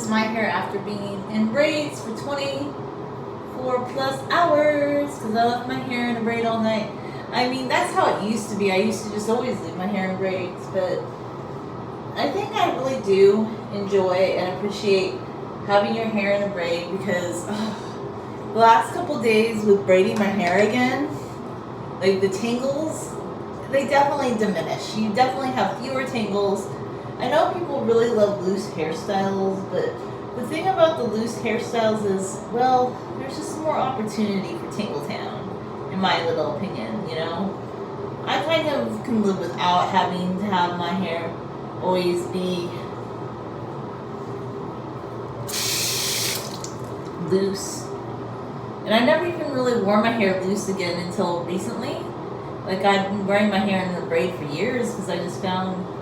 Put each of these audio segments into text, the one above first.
is my hair after being in braids for 24 plus hours because I left my hair in a braid all night. I mean, that's how it used to be. I used to just always leave my hair in braids, but I think I really do enjoy and appreciate having your hair in a braid because the last couple days with braiding my hair again, like the tangles, they definitely diminish. You definitely have fewer tangles. I know people really love loose hairstyles, but the thing about the loose hairstyles is, well, there's just more opportunity for Tingletown, in my little opinion, you know? I kind of can live without having to have my hair always be loose. And I never even really wore my hair loose again until recently. Like, I've been wearing my hair in a braid for years because I just found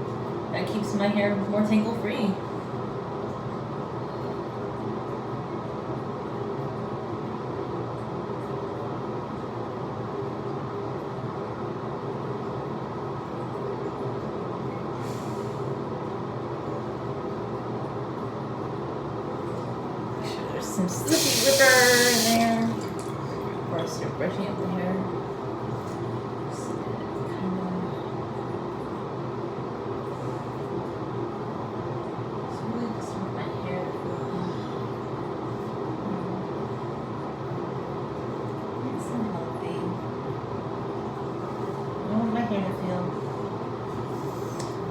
that keeps my hair more tangle free. There's some Slippy Ripper in there before I start brushing up the hair.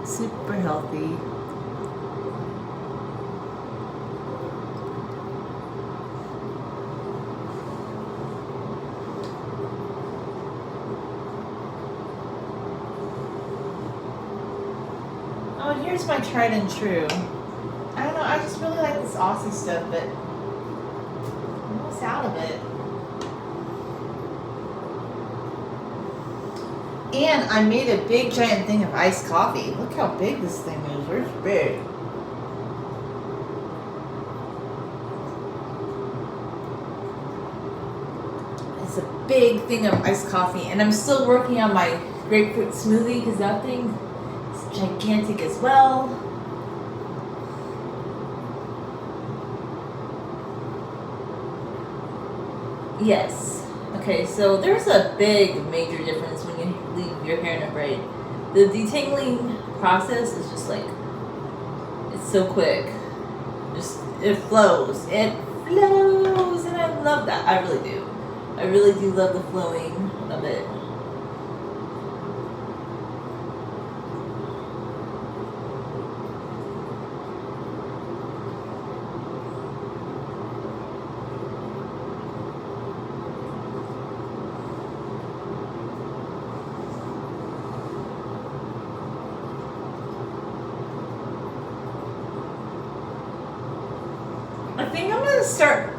Super healthy. Oh, and here's my tried and true. I don't know, I just really like this Aussie stuff, but I'm almost out of it. And I made a big giant thing of iced coffee. Look how big this thing is. It's big. It's a big thing of iced coffee. And I'm still working on my grapefruit smoothie because that thing is gigantic as well. Yes. Okay, so there's a big major difference when you leave your hair in a braid. The detangling process is just like, it's so quick. Just, it flows. It flows, and I love that. I really do. I really do love the flowing of it. I think I'm gonna start.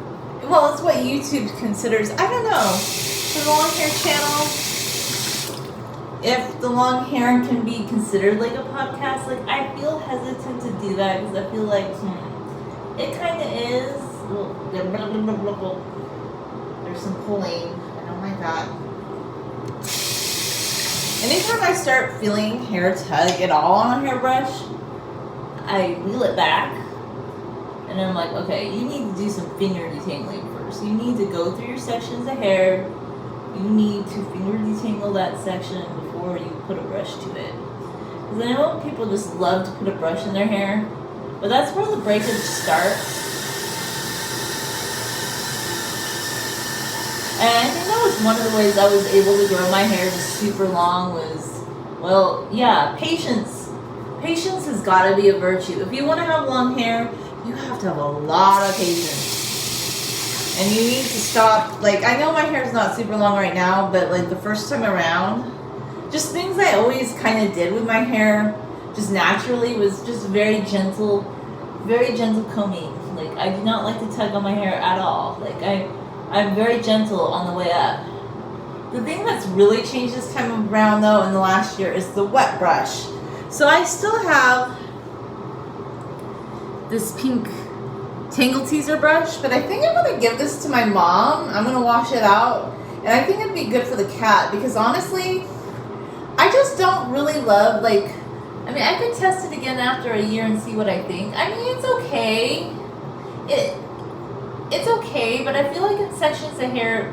Well, it's what YouTube considers. I don't know. For the long hair channel, if the long hair can be considered like a podcast, like I feel hesitant to do that because I feel like it kind of is. There's some pulling. I don't like that. Anytime I start feeling hair tug at all on a hairbrush, I reel it back. And I'm like, okay, you need to do some finger detangling first. You need to go through your sections of hair. You need to finger detangle that section before you put a brush to it. Because I know people just love to put a brush in their hair, but that's where the breakage starts. And I think that was one of the ways I was able to grow my hair just super long was, well, yeah, patience. Patience has got to be a virtue. If you want to have long hair, you have to have a lot of patience. And you need to stop, like, I know my hair is not super long right now, but like the first time around, just things I always kind of did with my hair, just naturally, was just very gentle combing. Like, I do not like to tug on my hair at all. Like, I'm very gentle on the way up. The thing that's really changed this time around, though, in the last year is the wet brush. So I still have this pink Tangle Teezer brush, but I think I'm going to give this to my mom. I'm going to wash it out, and I think it'd be good for the cat, because honestly, I just don't really love, like, I mean, I could test it again after a year and see what I think. I mean, it's okay, it it's okay, but I feel like in sections of hair,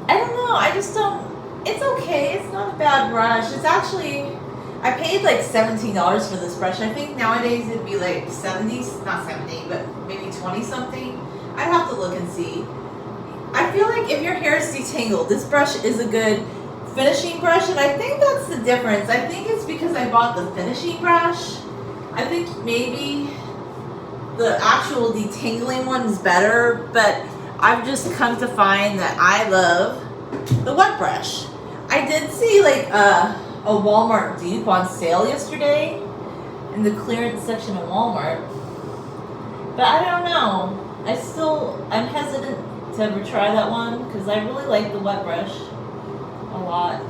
I don't know. I just don't. It's okay. It's not a bad brush. It's actually. I paid like $17 for this brush. I think nowadays it'd be like 70, not 70, but maybe 20 something. I'd have to look and see. I feel like if your hair is detangled, this brush is a good finishing brush, and I think that's the difference. I think it's because I bought the finishing brush. I think maybe the actual detangling one is better, but I've just come to find that I love the wet brush. I did see like a Walmart dupe on sale yesterday in the clearance section of Walmart, but I don't know. I'm hesitant to ever try that one because I really like the wet brush a lot.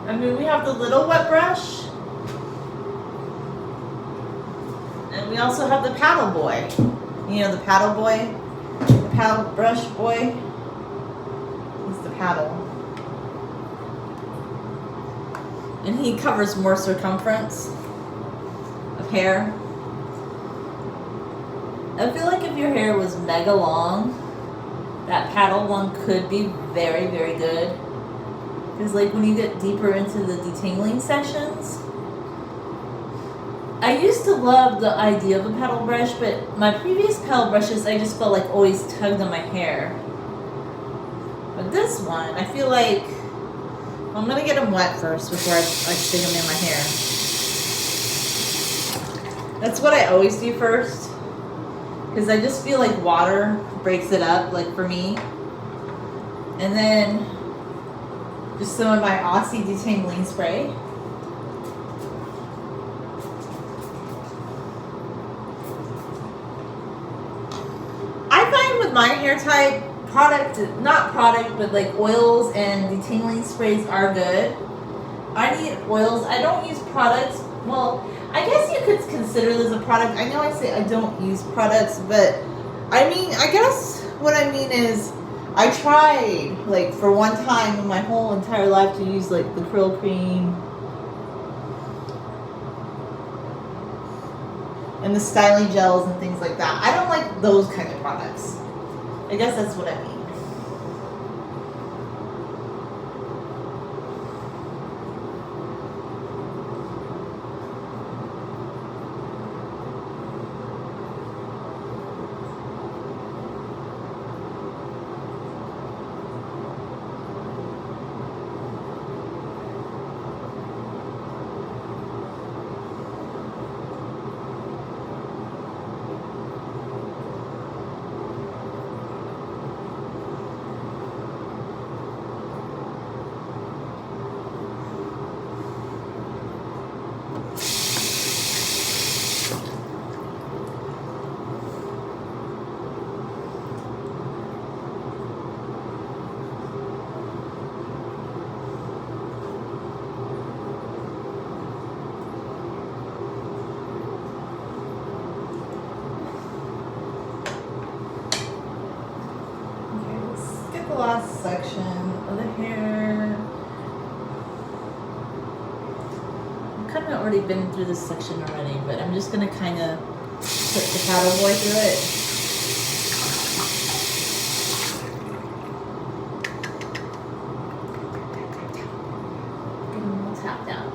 I mean, we have the little wet brush, and we also have the paddle boy. You know, the paddle boy, the paddle brush boy. He's the paddle, and he covers more circumference of hair. I feel like if your hair was mega long, that paddle one could be very, very good. Because like when you get deeper into the detangling sessions, I used to love the idea of a paddle brush, but my previous paddle brushes, I just felt like always tugged on my hair. But this one, I feel like, I'm going to get them wet first before I stick them in my hair. That's what I always do first. Because I just feel like water breaks it up, like for me. And then just some of my Aussie detangling spray. I find with my hair type, but like oils and detangling sprays are good. I need oils. I don't use products. Well, I guess you could consider this a product. I know I say I don't use products, but I mean, I guess what I mean is I tried, like, for one time in my whole entire life to use, like, the Krill Cream and the styling gels and things like that. I don't like those kind of products. I guess that's what I mean. The last section of the hair. I've kind of already been through this section already, but I'm just going to kind of put the paddle boy through it. Get him all tapped out.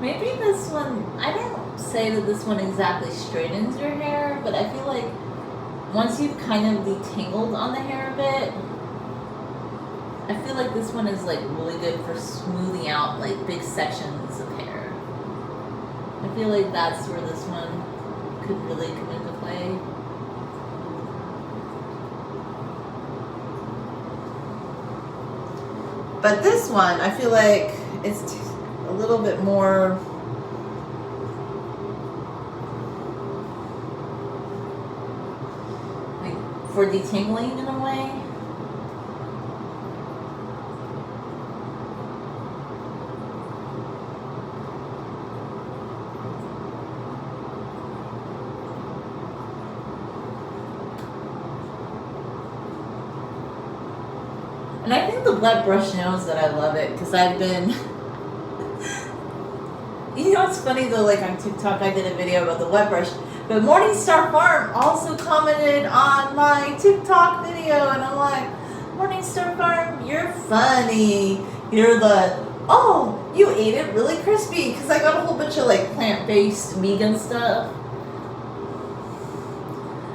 Maybe this one, I don't say that this one exactly straightens your hair, but I feel like once you've kind of detangled on the hair a bit, I feel like this one is like really good for smoothing out like big sections of hair. I feel like that's where this one could really come into play. But this one, I feel like it's a little bit more like for detangling in a way. And I think the wet brush knows that I love it because I've been. You know what's funny though? Like on TikTok, I did a video about the wet brush, but Morningstar Farm also commented on my TikTok video, and I'm like, Morningstar Farm, you're funny. You're the you ate it really crispy because I got a whole bunch of like plant-based vegan stuff.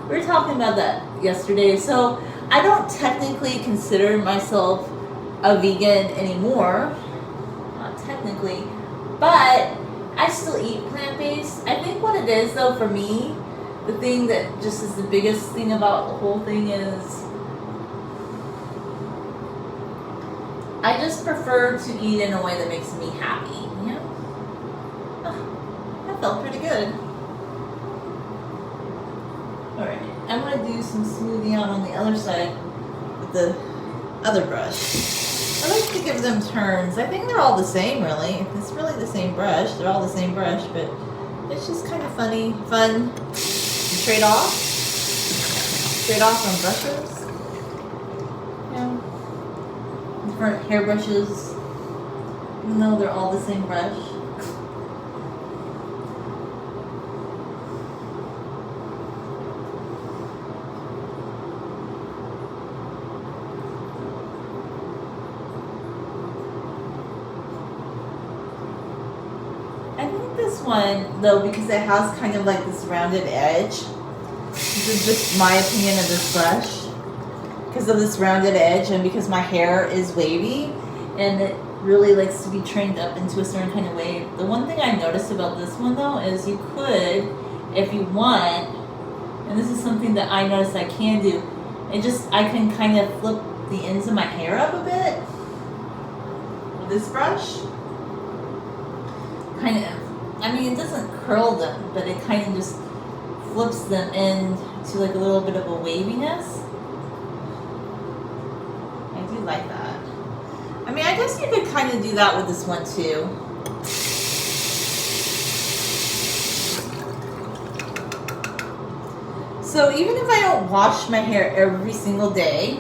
We were talking about that yesterday, so I don't technically consider myself a vegan anymore. Not technically, but I still eat plant-based. I think what it is though for me, the thing that just is the biggest thing about the whole thing is I just prefer to eat in a way that makes me happy, you know? Oh, that felt pretty good. Alright, I'm going to do some smoothing out on the other side with the other brush. I like to give them turns. I think they're all the same, really. It's really the same brush. They're all the same brush, but it's just kind of fun to trade off. Trade off on brushes. Yeah. Different hair brushes, even though they're all the same brush. I think this one, though, because it has kind of like this rounded edge, this is just my opinion of this brush. Because of this rounded edge and because my hair is wavy and it really likes to be trained up into a certain kind of wave. The one thing I noticed about this one though is you could, if you want, and this is something that I noticed I can do, I can kind of flip the ends of my hair up a bit with this brush. Kind of, I mean it doesn't curl them, but it kind of just flips them into like a little bit of a waviness. Like that. I mean, I guess you could kind of do that with this one too. So even if I don't wash my hair every single day,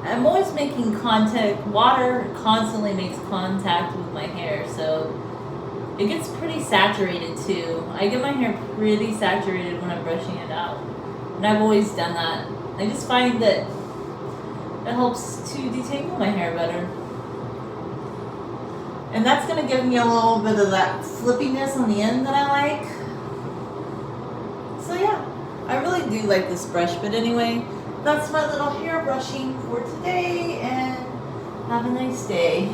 I'm always making contact. Water constantly makes contact with my hair, so it gets pretty saturated too. I get my hair pretty saturated when I'm brushing it out, and I've always done that. I just find that it helps to detangle my hair better. And that's going to give me a little bit of that flippiness on the end that I like. So yeah, I really do like this brush. But anyway, that's my little hair brushing for today. And have a nice day.